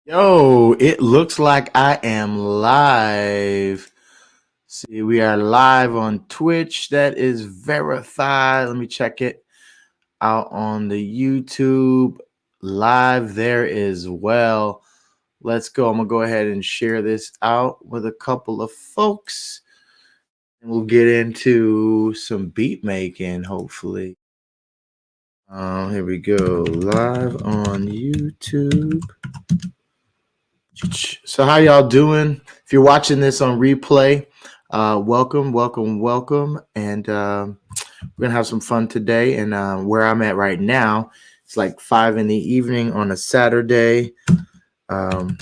Yo, it looks like I am live. See, we are live on Twitch. That is verified. Let me check it out on the YouTube live there as well. Let's go. I'm going to go ahead and share this out with a couple of folks. And we'll get into some beat making, hopefully. Here we go. Live on YouTube. So how y'all doing? If you're watching this on replay, welcome, and we're gonna have some fun today. And where I'm at right now, it's like 5 in the evening on a Saturday, um,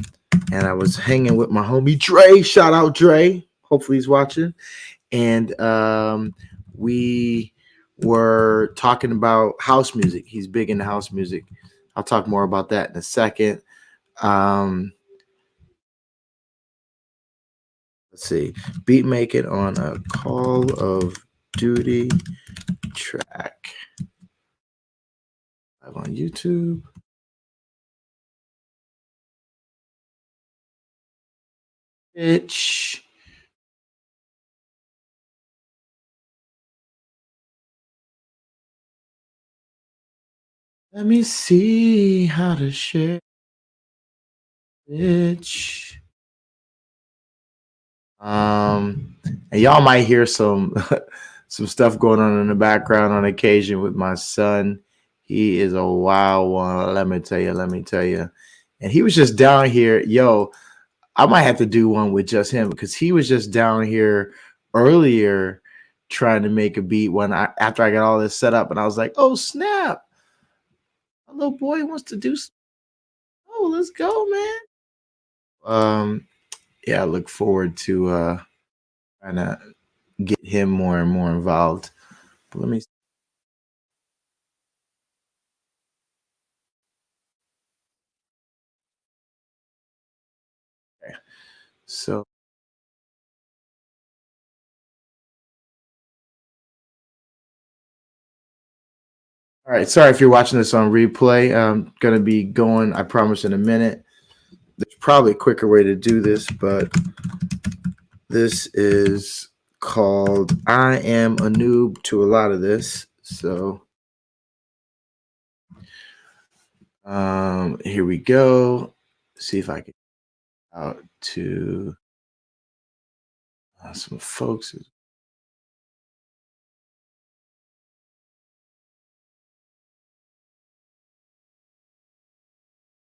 and I was hanging with my homie Dre. Shout out Dre. Hopefully he's watching. And we were talking about house music. He's big into house music. I'll talk more about that in a second. Let's see. Beat making on a Call of Duty track. Live on YouTube. Bitch. Let me see how to share. Bitch. And y'all might hear some some stuff going on in the background on occasion with my son. He is a wild one. Let me tell you. And he was just down here. Yo, I might have to do one with just him because he was just down here earlier trying to make a beat when after I got all this set up, and I was like, oh snap. A little boy wants to do oh, let's go, man. Yeah, I look forward to trying to get him more and more involved. But let me so all right, sorry if you're watching this on replay. I'm gonna be going, I promise, in a minute. There's probably a quicker way to do this, but this is called I Am a Noob to a lot of this. So here we go. See if I can out to some folks.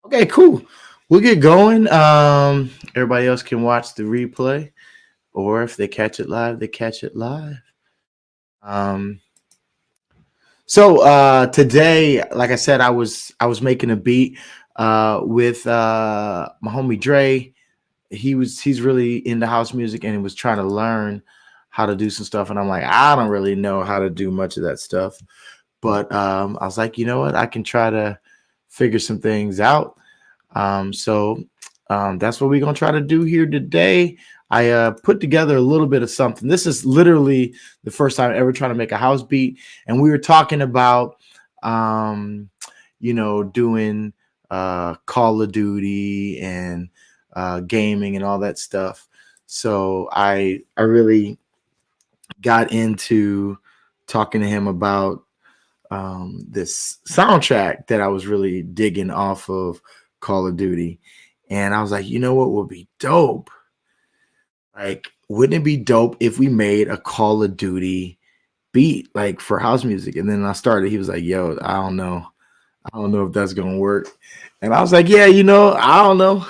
Okay, cool. We'll get going. Everybody else can watch the replay, or if they catch it live, they catch it live. Um, so today, like I said, I was making a beat with my homie Dre. He's really into house music and he was trying to learn how to do some stuff. And I'm like, I don't really know how to do much of that stuff. But I was like, you know what? I can try to figure some things out. So that's what we're gonna try to do here today. I put together a little bit of something. This is literally the first time ever trying to make a house beat, and we were talking about, um, doing Call of Duty and gaming and all that stuff. So I really got into talking to him about this soundtrack that I was really digging off of Call of Duty. And I was like, you know what would be dope? Like, wouldn't it be dope if we made a Call of Duty beat like for house music? And then I started, he was like, yo, I don't know. I don't know if that's gonna work. And I was like, yeah, I don't know.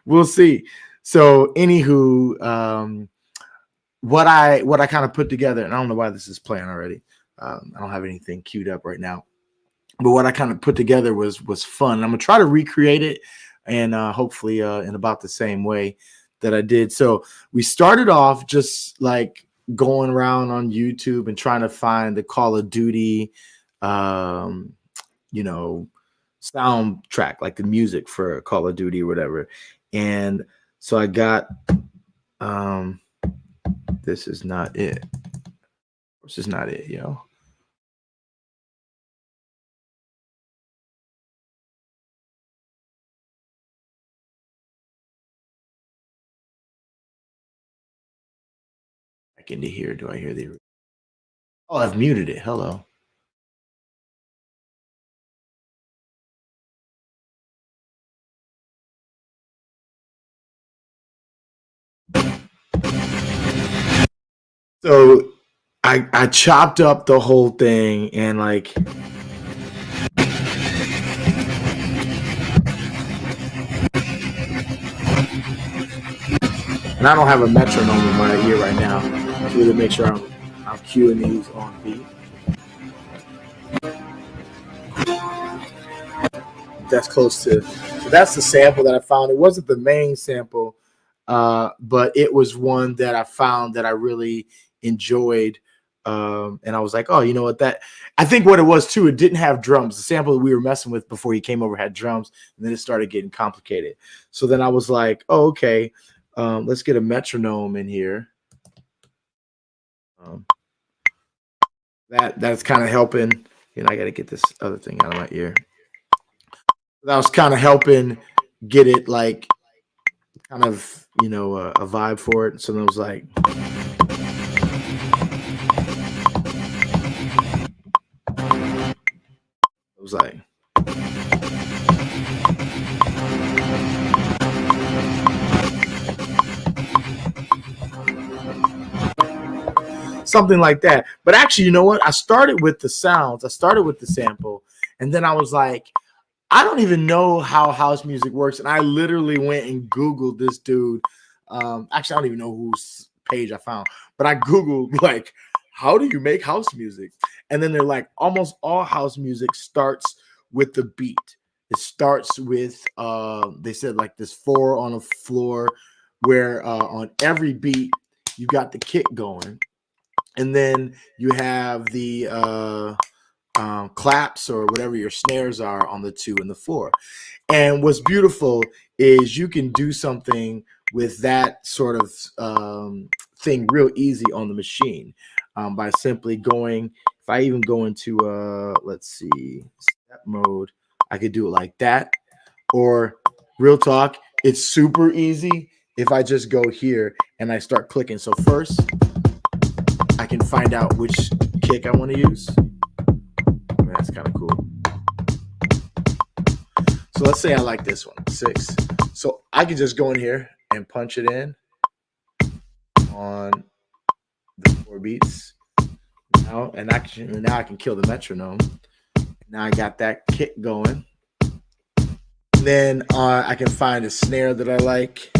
We'll see. So anywho, what I kind of put together, and I don't know why this is playing already. I don't have anything queued up right now, but what I kind of put together was fun. I'm gonna try to recreate it, and hopefully in about the same way that I did. So we started off just like going around on YouTube and trying to find the Call of Duty, um, you know, soundtrack, like the music for Call of Duty or whatever. And so I got um, this is not it. This is not it, yo. back into here. Do I hear the? Oh, I've muted it. Hello. So I chopped up the whole thing and like and I don't have a metronome in my ear right now to really make sure I'm cueing these on beat. That's close to. So that's the sample that I found. It wasn't the main sample, but it was one that I found that I really enjoyed. And I was like, oh, you know what? That I think what it was too. It didn't have drums. The sample that we were messing with before he came over had drums, and then it started getting complicated. So then I was like, oh, okay, let's get a metronome in here. Um, that's kind of helping. You know, I got to get this other thing out of my ear. That was kind of helping get it like kind of a vibe for it. So then I was like, something like that. But actually, you know what? I started with the sounds. I started with the sample, and then I was like, I don't even know how house music works. And I literally went and Googled this dude. Actually, I don't even know whose page I found, but I Googled like, how do you make house music? And then they're like, almost all house music starts with the beat. It starts with, they said like this 4 on a floor where on every beat, you got the kick going. And then you have the claps or whatever your snares are on the 2 and the 4. And what's beautiful is you can do something with that sort of thing real easy on the machine by simply going. If I even go into, let's see, step mode, I could do it like that. Or real talk, it's super easy if I just go here and I start clicking. So first, I can find out which kick I want to use. I mean, that's kind of cool. So let's say I like this one, 6. So I can just go in here and punch it in on the 4 beats. Now, and now I can kill the metronome. Now I got that kick going. And then I can find a snare that I like.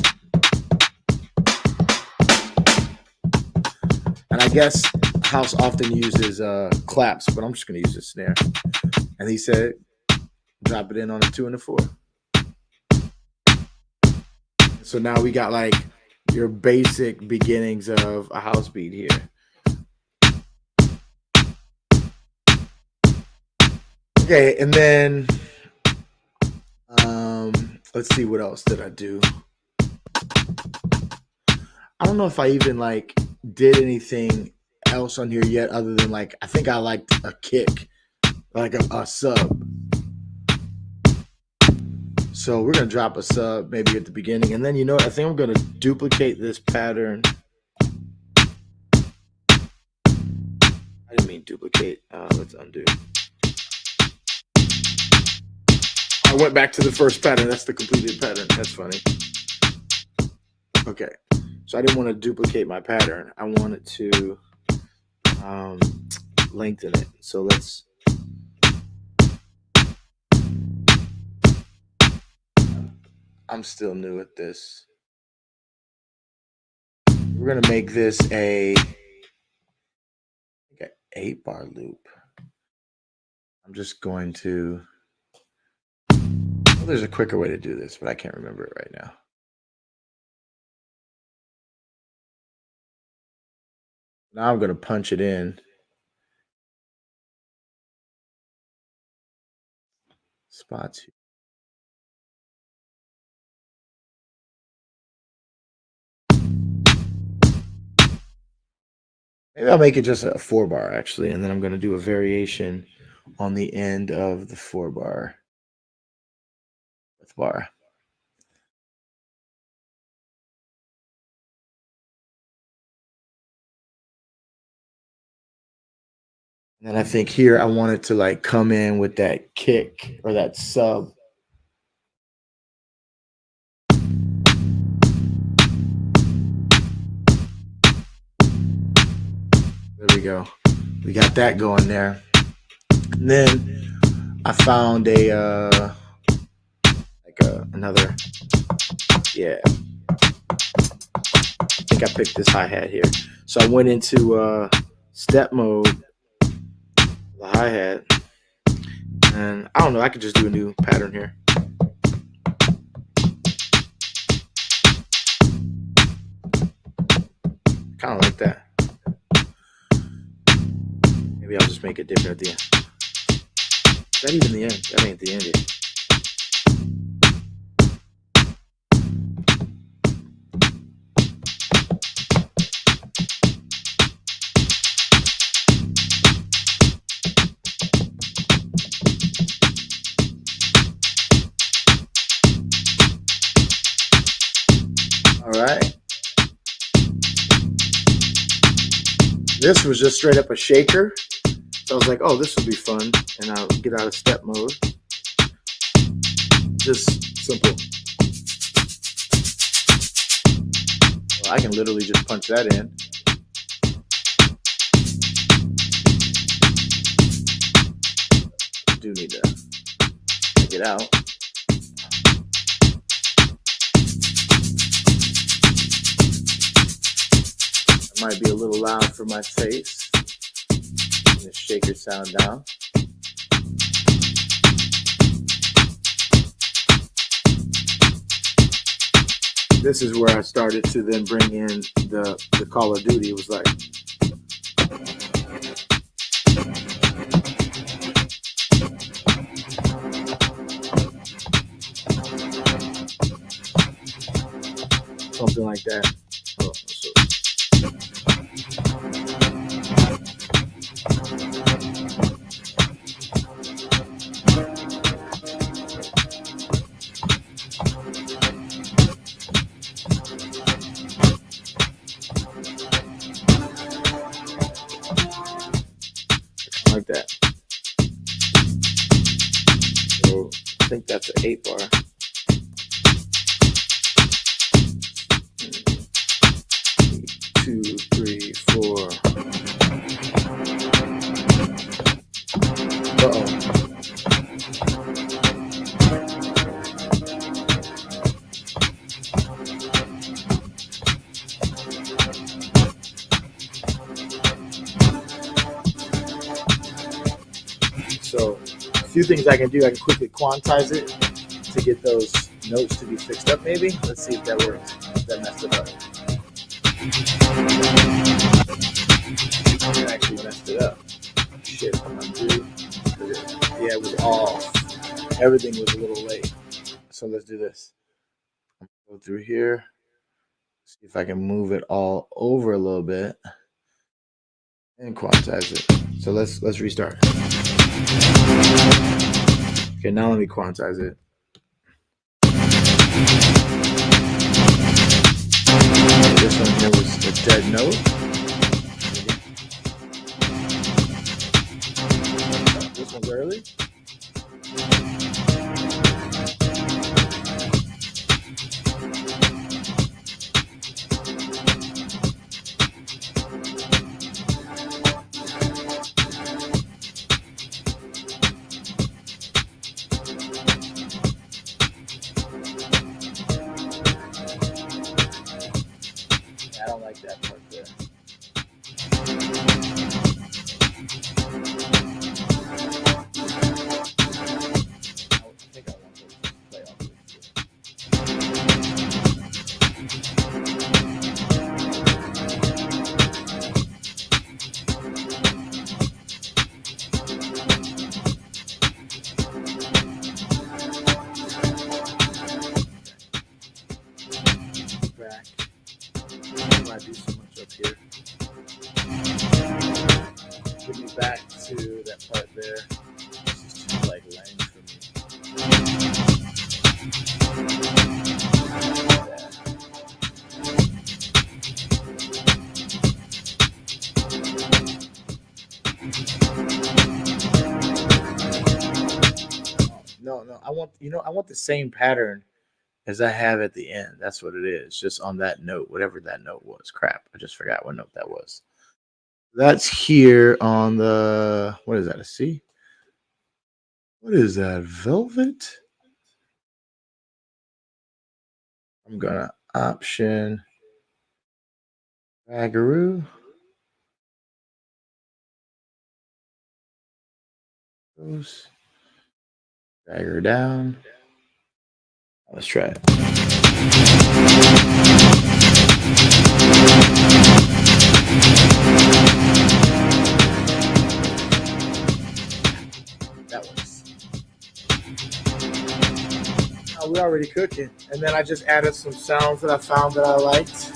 And I guess house often uses claps, but I'm just going to use a snare. And he said, drop it in on a 2 and a 4. So now we got like your basic beginnings of a house beat here. Okay, and then let's see, what else did I do? I don't know if I even like did anything else on here yet other than like I think I liked a kick, like a sub. So we're gonna drop a sub maybe at the beginning, and then you know what? I think I'm gonna duplicate this pattern. I didn't mean duplicate. Let's undo. I went back to the first pattern. That's the completed pattern. That's funny. Okay, so I didn't want to duplicate my pattern. I wanted to lengthen it. So let's. I'm still new at this. We're gonna make this a 8-bar loop. I'm just going to. Well, there's a quicker way to do this, but I can't remember it right now. Now I'm going to punch it in. Spots here. Maybe I'll make it just a 4-bar actually, and then I'm going to do a variation on the end of the 4-bar with bar. And then I think here I want it to like come in with that kick or that sub. There we go. We got that going there. And then I found another, yeah. I think I picked this hi-hat here. So I went into step mode, the hi-hat, and I don't know, I could just do a new pattern here. Kind of like that. Maybe I'll just make it different at the end. Is that even the end? That ain't the end yet. All right. This was just straight up a shaker. So I was like, oh, this will be fun. And I'll get out of step mode. Just simple. Well, I can literally just punch that in. I do need to take it out. It might be a little loud for my taste. The shaker sound down. This is where I started to then bring in the Call of Duty. It was like something like that. Oh, so. Like that. So I think that's an 8-bar. 2, 3, 4. Uh-oh. So a few things I can do. I can quickly quantize it to get those notes to be fixed up maybe. Let's see if that works. If that messed it up. I actually messed it up. Shit, undo. Yeah, it was off. Everything was a little late. So let's do this. Go through here. See if I can move it all over a little bit and quantize it. So let's restart. Okay, now let me quantize it. This one here was a dead note. This one's early. I don't like that part there. I think I want to play off this. Back. I do so much up here. Get me back to that part there. This is too like lame for me. No, no. I want the same pattern as I have at the end. That's what it is. Just on that note, whatever that note was. Crap. I just forgot what note that was. That's here on the, what is that? A C? What is that? Velvet? I'm gonna option Agaroo. Goes drag her down. Let's try it. That was. We already cooking, and then I just added some sounds that I found that I liked.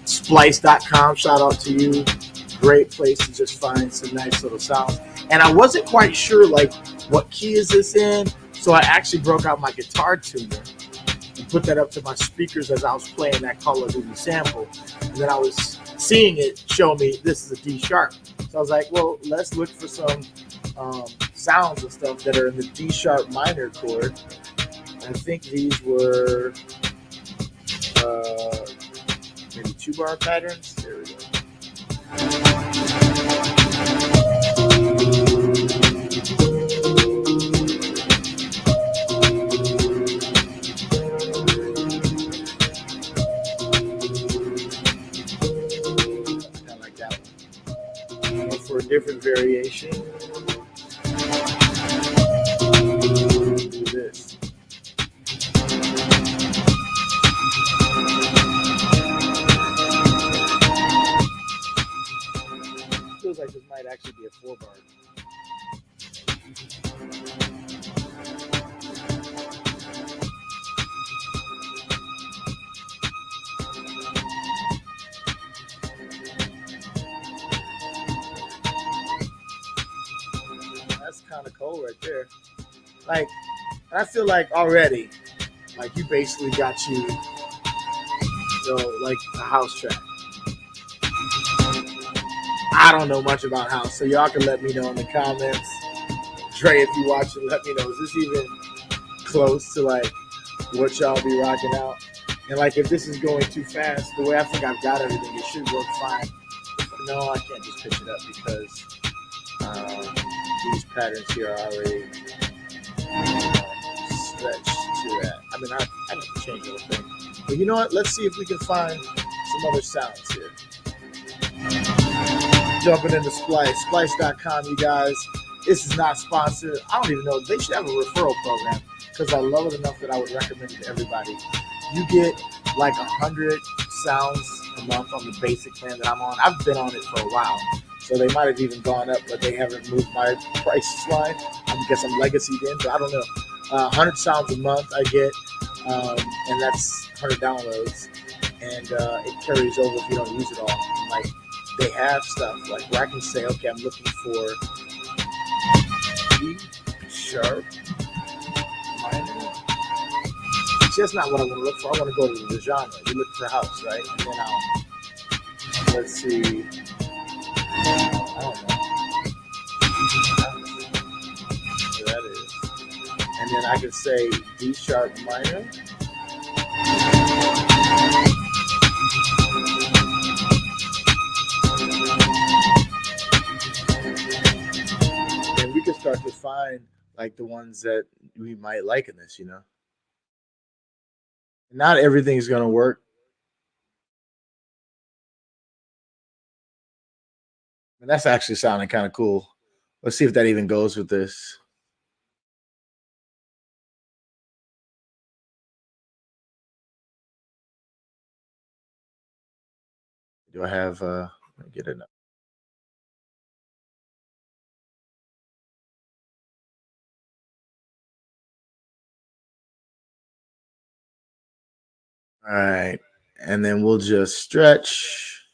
Splice.com, shout out to you. Great place to just find some nice little sounds. And I wasn't quite sure like what key is this in, so I actually broke out my guitar tuner and put that up to my speakers as I was playing that Call of Duty sample. And then I was seeing it show me this is a D sharp. So I was like, well, let's look for some sounds and stuff that are in the D sharp minor chord. I think these were maybe 2-bar patterns. There we go. Kind of like that one. For a different variation, do this. Feels like this might actually be a 4-bar. That's kind of cool right there. Like, I feel like already, like you basically got like a house track. I don't know much about house, so y'all can let me know in the comments. Dre, if you watch it, let me know. Is this even close to like what y'all be rocking out? And like if this is going too fast, the way I think I've got everything, it should work fine. No, I can't just pitch it up because these patterns here are already stretched to that. I mean, I have to change the whole thing. But you know what? Let's see if we can find some other sounds here. Jumping into Splice. Splice.com, you guys. This is not sponsored. I don't even know. They should have a referral program because I love it enough that I would recommend it to everybody. You get like 100 sounds a month on the basic plan that I'm on. I've been on it for a while, so they might have even gone up, but they haven't moved my price line. I guess I'm legacy then, but I don't know. 100 sounds a month I get, and that's 100 downloads, and it carries over if you don't use it all. Like they have stuff like where I can say, okay, I'm looking for D sharp minor. See, that's not what I want to look for. I want to go to the genre. We look for house, right? And then let's see. I don't know. So that is. And then I can say D sharp minor. And we can start to find like the ones that we might like in this, Not everything's going to work. And that's actually sounding kind of cool. Let's see if that even goes with this. Do I have get it? All right. And then we'll just stretch.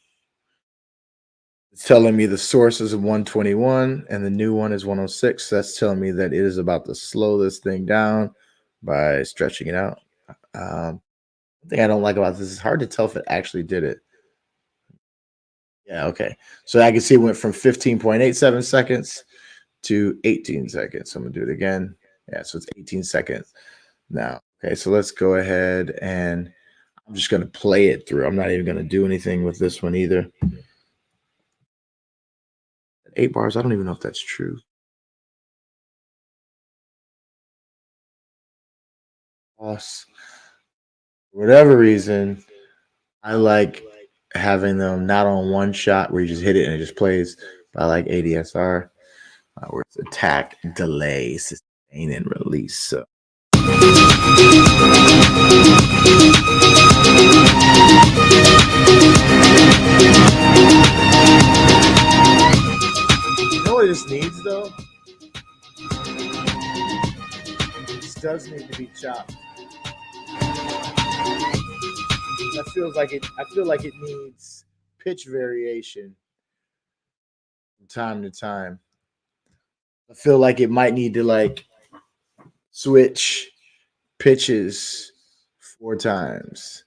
It's telling me the source is 121 and the new one is 106. So that's telling me that it is about to slow this thing down by stretching it out. The thing I don't like about this is hard to tell if it actually did it. Yeah, okay. So I can see it went from 15.87 seconds to 18 seconds. So I'm gonna do it again. Yeah, so it's 18 seconds now. Okay, so let's go ahead and I'm just gonna play it through. I'm not even gonna do anything with this one either. 8 bars, I don't even know if that's true. For whatever reason, I like having them not on one shot where you just hit it and it just plays. But I like ADSR, where it's attack, delay, sustain, and release. So. You know what this needs though? This does need to be chopped. I feel like it needs pitch variation from time to time. I feel like it might need to like switch pitches 4 times.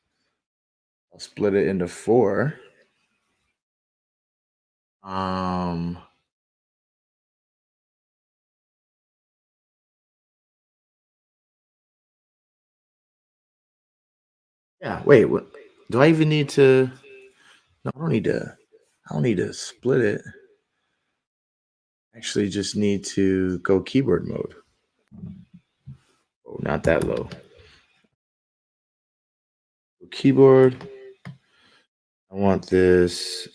I'll split it into 4. Yeah, wait, what do I even need to? No, I don't need to split it. Actually just need to go keyboard mode. Oh, not that low. Keyboard. I want this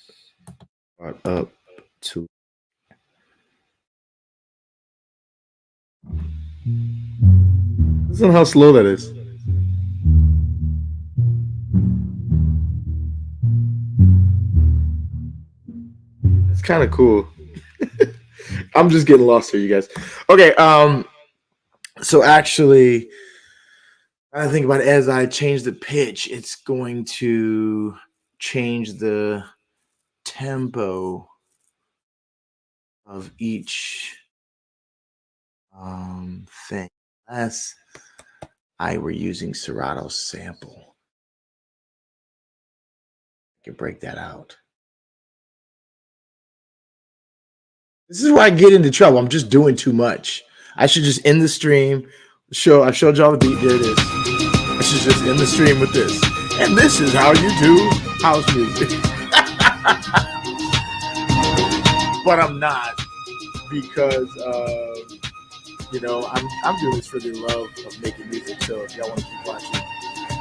brought up to. Listen how slow that is. It's kind of cool. I'm just getting lost here, you guys. Okay, so actually, I think about it, as I change the pitch, it's going to change the tempo of each thing. Unless I were using Serato's sample, I can break that out. This is where I get into trouble. I'm just doing too much. I should just end the stream. I showed y'all the beat. There it is. I should just end the stream with this. And this is how you do house music. But I'm not, because I'm doing this for the love of making music. So if y'all want to keep watching,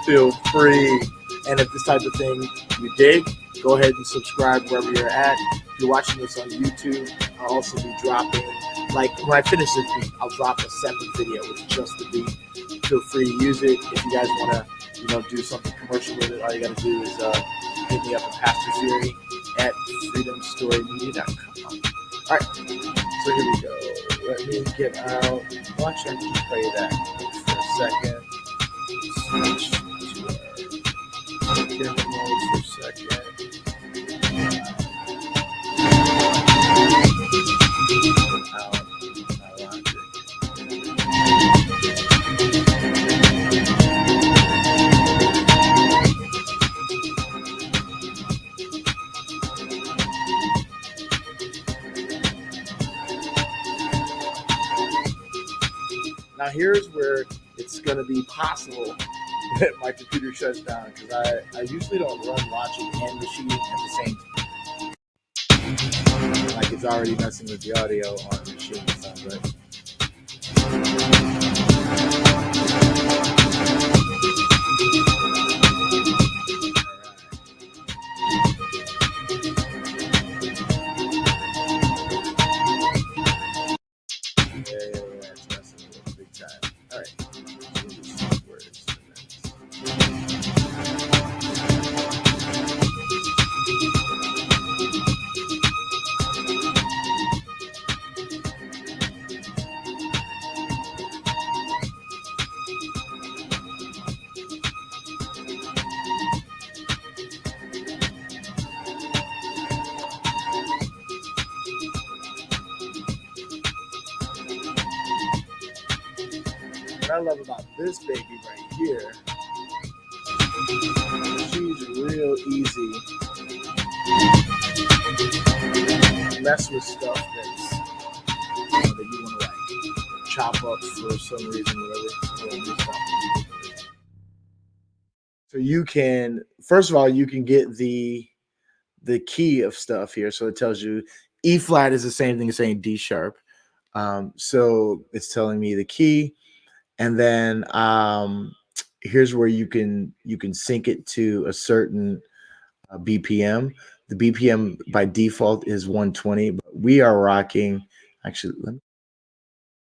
feel free. And if this type of thing you dig, go ahead and subscribe wherever you're at. If you're watching this on YouTube, I'll also be dropping, like when I finish this beat, I'll drop a separate video with just the beat. Feel free to use it. If you guys want to, do something commercial with it, all you got to do is hit me up at PastorFury at freedomstorymedia.com. All right, so here we go. Let me get out. Watch, I can just play that for a second. Switch to camera mode for a second. Now here's where it's going to be possible that my computer shuts down, because I usually don't run Logic and Machine at the same time. Like, it's already messing with the audio on Machine, it sounds like. What I love about this baby right here, she's real easy to mess with stuff that's, they chop up for some reason, whatever. So you can, first of all, you can get the key of stuff here. So it tells you E flat is the same thing as saying D sharp. So it's telling me the key, and then here's where you can sync it to a certain BPM. The BPM by default is 120, but we are rocking. Actually,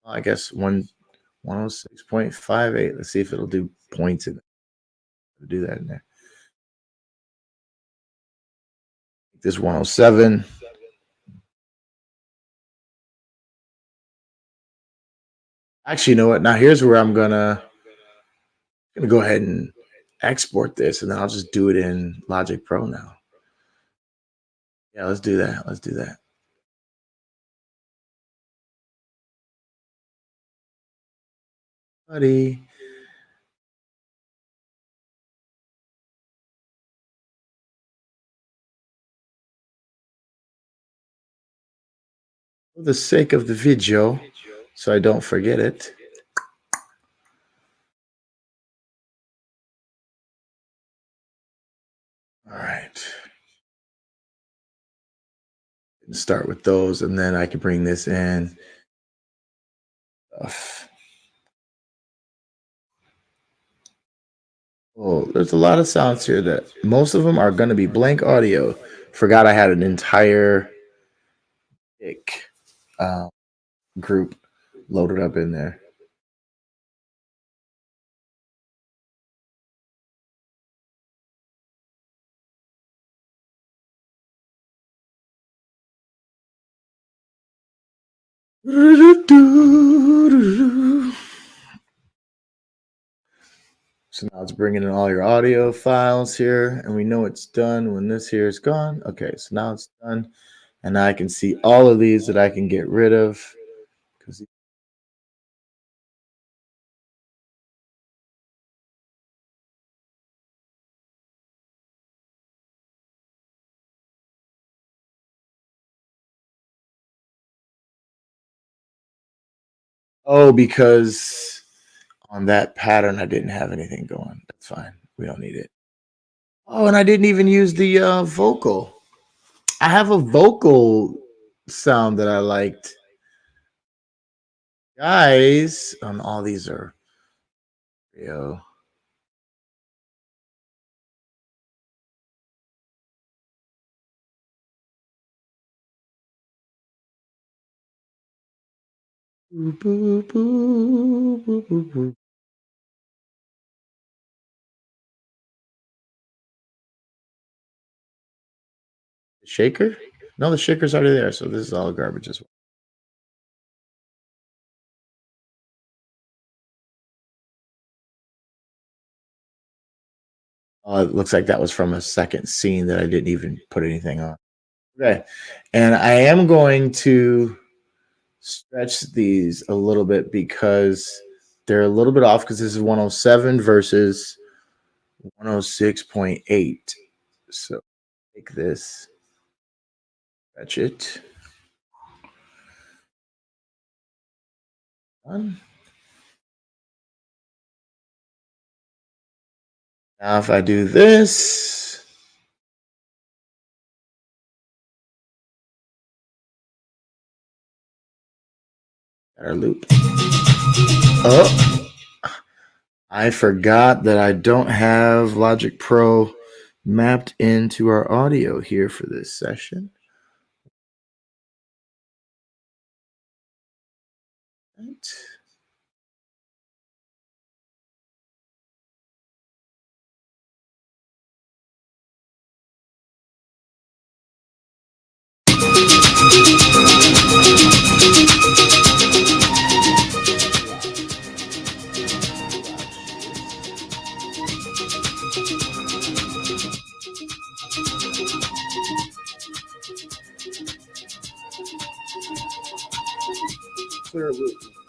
I guess 106.58. Let's see if it'll do points in it. Do that in there. This 107. Actually, you know what? Now here's where I'm gonna go ahead and export this, and then I'll just do it in Logic Pro now. Yeah, let's do that. Let's do that. Buddy. For the sake of the video, so I don't forget it. All right. Start with those, and then I can bring this in. Oh, there's a lot of sounds here that most of them are going to be blank audio. Forgot I had an entire group loaded up in there. So now it's bringing in all your audio files here, and we know it's done when this here is gone. Okay, so now it's done, and now I can see all of these that I can get rid of. Oh, because on that pattern I didn't have anything going. That's fine. We don't need it. Oh, and I didn't even use the vocal. I have a vocal sound that I liked. Guys, all these are real. Boo, boo, boo, boo, boo, boo. Shaker? No, the shaker's already there, so this is all garbage as well. It looks like that was from a second scene that I didn't even put anything on. Okay, and I am going to stretch these a little bit because they're a little bit off, because this is 107 versus 106.8. So take this, stretch it. Done. Now if I do this, our loop. Oh, I forgot that I don't have Logic Pro mapped into our audio here for this session. Right.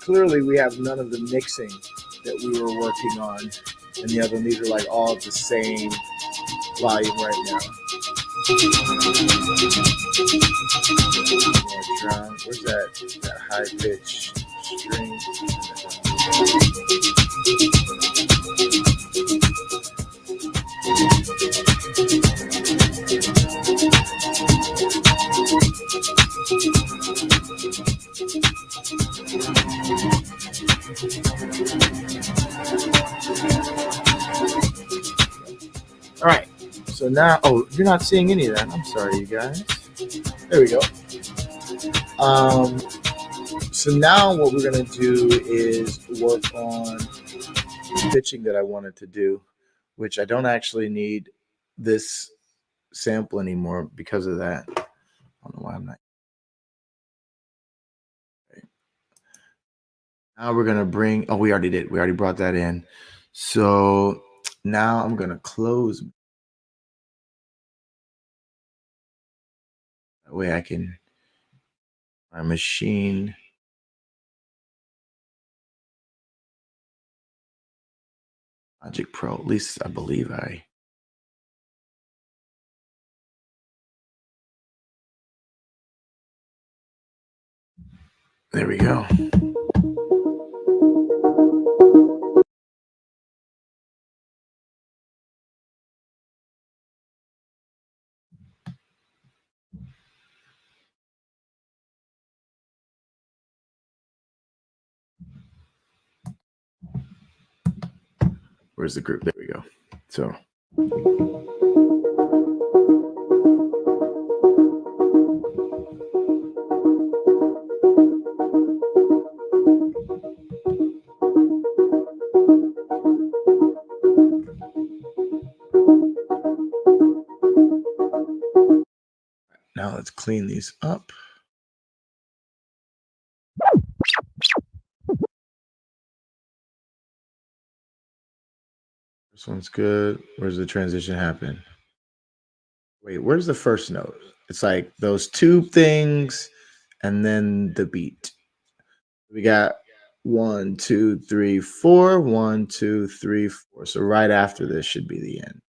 Clearly, we have none of the mixing that we were working on, and the other, these are like all at the same volume right now. Where's that high pitch? string. All right. So now, oh, you're not seeing any of that. I'm sorry, you guys. There we go. So now what we're gonna do is work on pitching that I wanted to do, which I don't actually need this sample anymore because of that. I don't know why I'm not. Okay. Now we're gonna bring. Oh, we already did. We already brought that in. So now I'm gonna close. That way I can. My machine. Logic Pro. At least I believe I. There we go. Where's the group? There we go. So. Now let's clean these up. This one's good. Where's the transition happen? Wait, where's the first note? It's like those two things and then the beat. We got 1, 2, 3, 4. 1, 2, 3, 4. So right after this should be the end.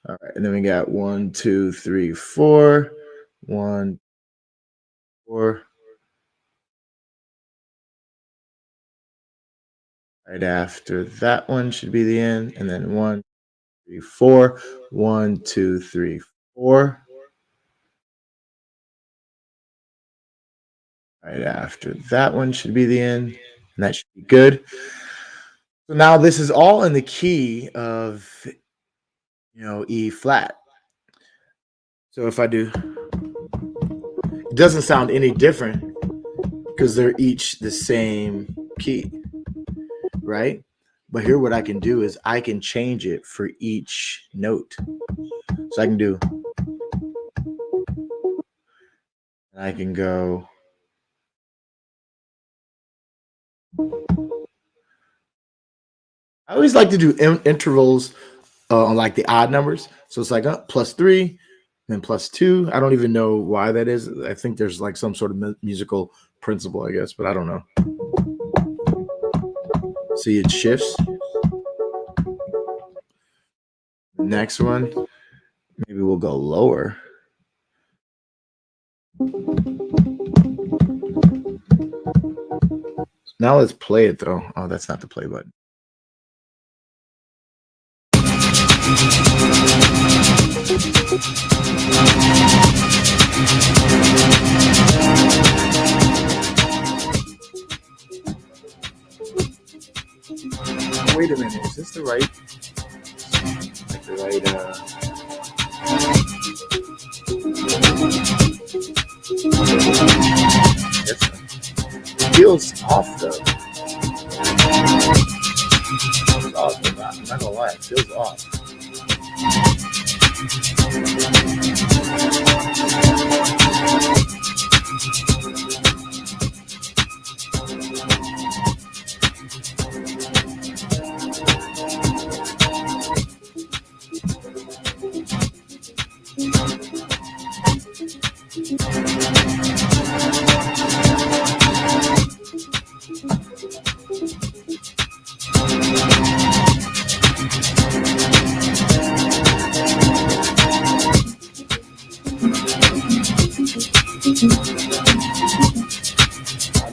All right, and then we got 1, 2, 3, 4. 1, 4. Right after that one should be the end, and then 1, 3, 4. 1, 2, 3, 4. Right after that one should be the end, and that should be good. So now this is all in the key of, E flat. So if I do, it doesn't sound any different because they're each the same key, right? But here what I can do is I can change it for each note. So I can do, I can go, I always like to do intervals on like the odd numbers. So it's like +3, then +2. I don't even know why that is. I think there's like some sort of musical principle, I guess, but I don't know. See, it shifts. The next one, maybe we'll go lower. Now let's play it though. Oh, that's not the play button. Wait a minute, is this the right? Like the right? It feels off though. It's off. I'm not gonna lie, it feels off.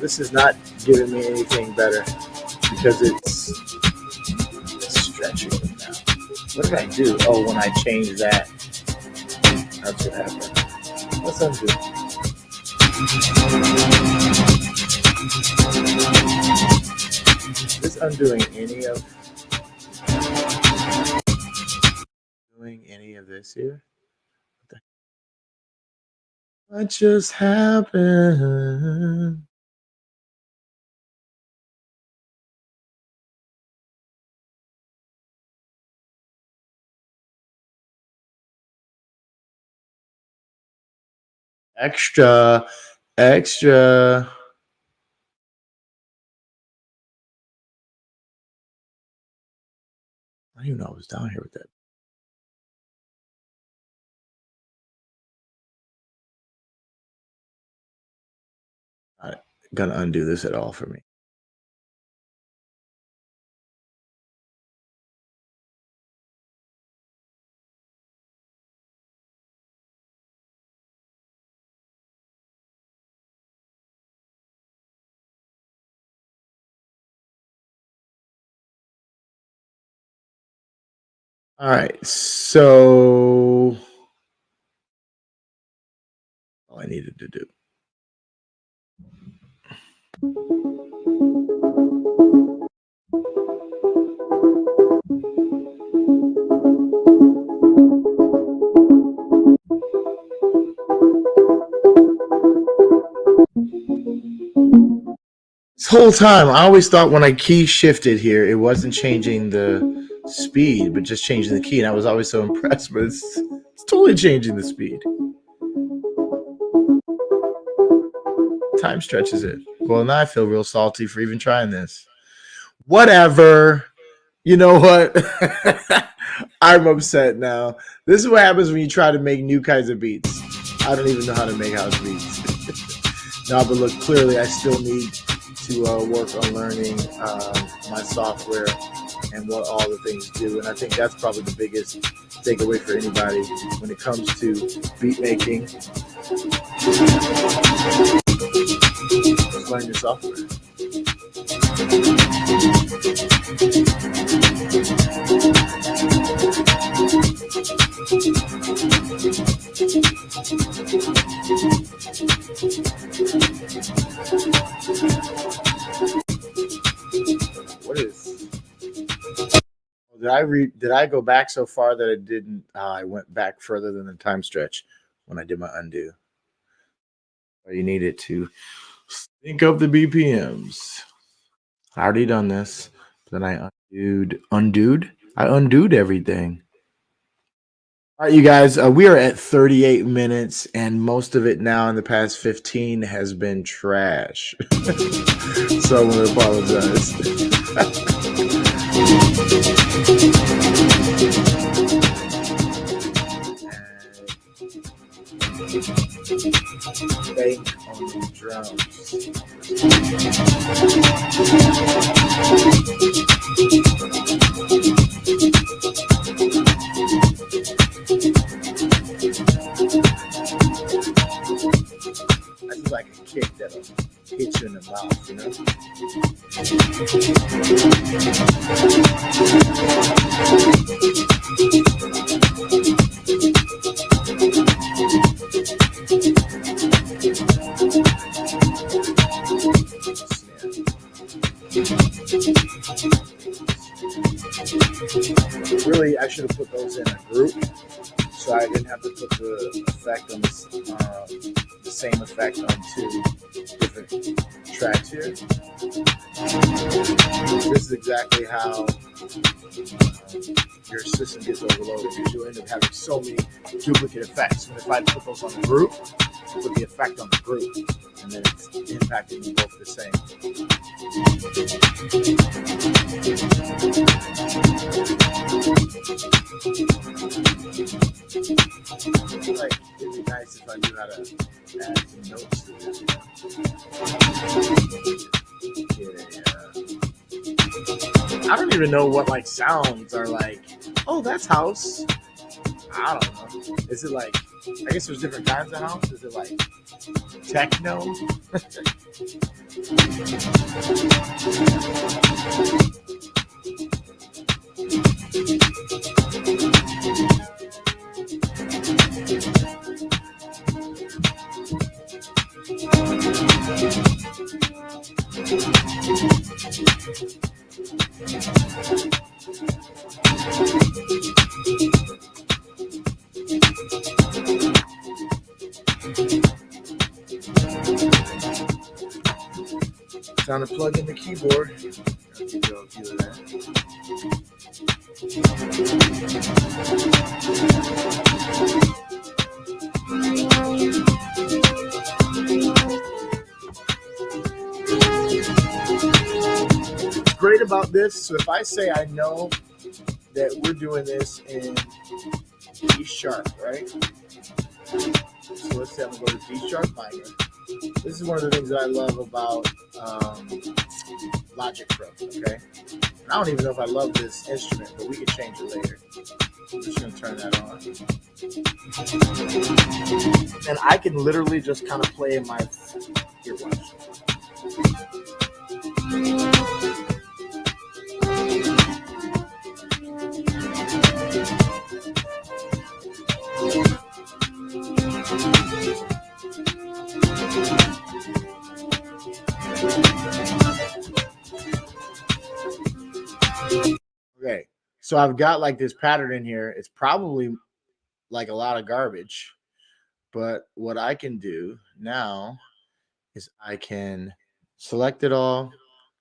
This is not giving me anything better because it's stretching it now. What did I do? Oh, when I changed that, that's what happened. Let's undo. Is this undoing any of this here? What just happened? Extra. I don't even know I was down here with that. I gotta undo this at all for me. All right, so all I needed to do. This whole time, I always thought when I key shifted here, it wasn't changing the speed, but just changing the key. And I was always so impressed, but it's totally changing the speed. Time stretches it. Well, now I feel real salty for even trying this. Whatever. You know what? I'm upset now. This is what happens when you try to make new kinds of beats. I don't even know how to make house beats. No, but look, clearly I still need to work on learning my software and what all the things do. And I think that's probably the biggest takeaway for anybody when it comes to beat making. Just learn your software. What is? Did I go back so far that it didn't? I went back further than the time stretch when I did my undo. Or you need it to sync up the BPMs. I already done this. Then I undooed. I undooed everything. All right, you guys, we are at 38 minutes, and most of it now in the past 15 has been trash. So I'm going to apologize. Bank on the drums. That's like a kick that'll hit you in the mouth, you know? Really, I should have put those in a group so I didn't have to put the effect on the same effect on two different tracks here. This is exactly how your system gets overloaded because you'll end up having so many duplicate effects. And if I put those on the group, put the effect on the group, and then it's impacting them both the same. Like, it'd be nice if I knew how to add some notes to this. I don't even know what like sounds are like. Oh, that's house. I don't know. Is it like? I guess there's different kinds of house. Is it like techno? Time to plug in the keyboard. What's great about this, so if I say I know that we're doing this in D sharp, right? So let's say I'm going to go to D sharp minor. This is one of the things that I love about Logic Pro, okay? And I don't even know if I love this instrument, but we can change it later. I'm just going to turn that on. And I can literally just kind of play in my earbuds. Okay, so I've got like this pattern in here. It's probably like a lot of garbage, but what I can do now is I can select it all.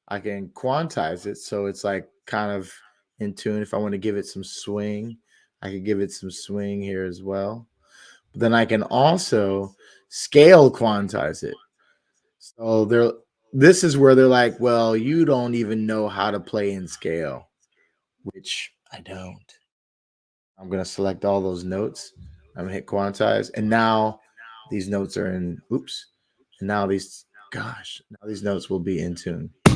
I can quantize it so it's like kind of in tune. If I want to give it some swing, I can give it some swing here as well. But then I can also scale quantize it. So this is where they're like, well, you don't even know how to play in scale, which I don't. I'm going to select all those notes. I'm going to hit quantize. And now these notes are in, oops. And now these notes will be in tune. I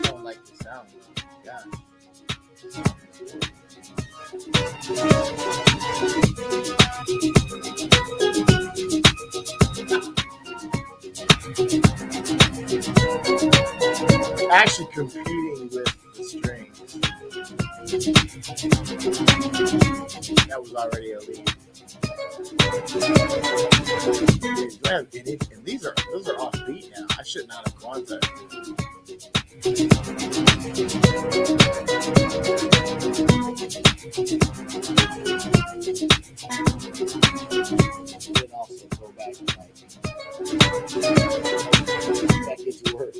don't like the sound. Actually competing with the strings. That was already a lead. And those are off beat now. I should not have quantized. Then also go back and that gets work.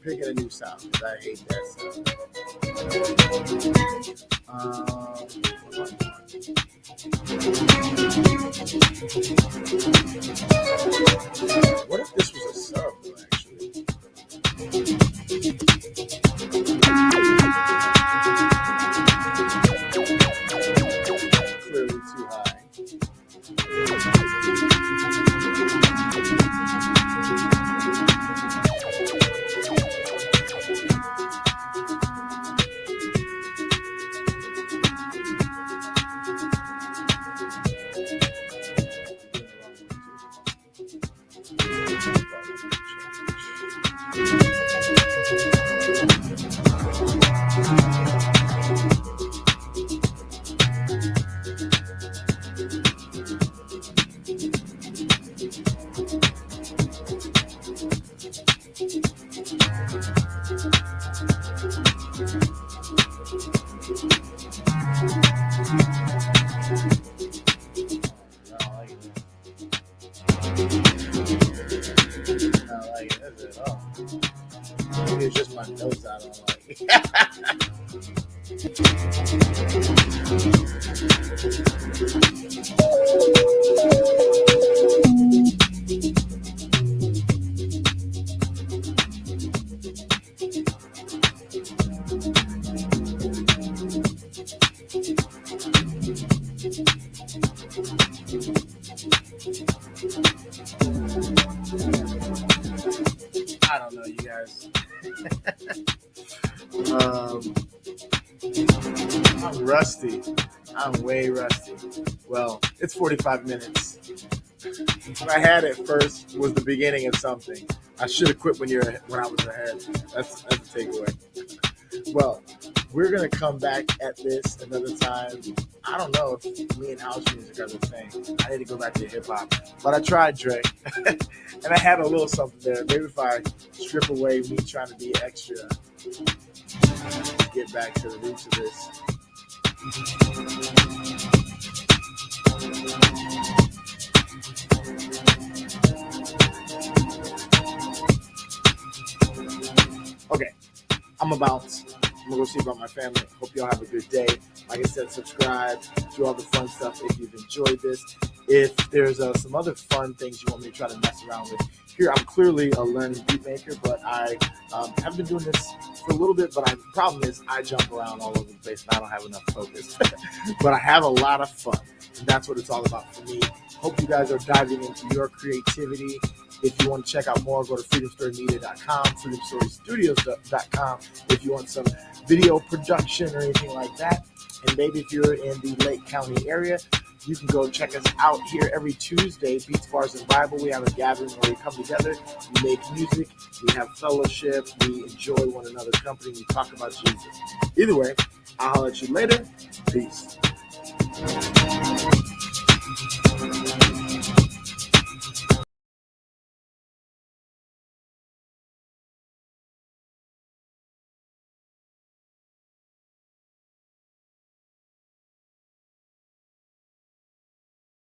Picking a new sound because I hate that sound. What if this was a sub, actually? Clearly too high. It's just my notes I don't like. I don't know, you guys. I'm rusty. I'm way rusty. Well, it's 45 minutes. What I had at first was the beginning of something. I should have quit when I was ahead. That's a takeaway. Well, we're gonna come back at this another time. I don't know if me and house music are the thing. I need to go back to hip hop, but I tried, Dre, and I had a little something there. Maybe if I strip away me trying to be extra, get back to the roots of this. Okay, I'm gonna bounce. I'm gonna go see about my family. Hope y'all have a good day. Like I said, subscribe, do all the fun stuff if you've enjoyed this. If there's some other fun things you want me to try to mess around with, here I'm clearly a learning beat maker, but I have been doing this for a little bit. But the problem is I jump around all over the place and I don't have enough focus. But I have a lot of fun, and that's what it's all about for me. Hope you guys are diving into your creativity. If you want to check out more, go to freedomstorymedia.com, freedomstorystudios.com if you want some video production or anything like that. And maybe if you're in the Lake County area, you can go check us out here every Tuesday, Beats, Bars, and Bible. We have a gathering where we come together, we make music, we have fellowship, we enjoy one another's company, we talk about Jesus. Either way, I'll holler at you later. Peace.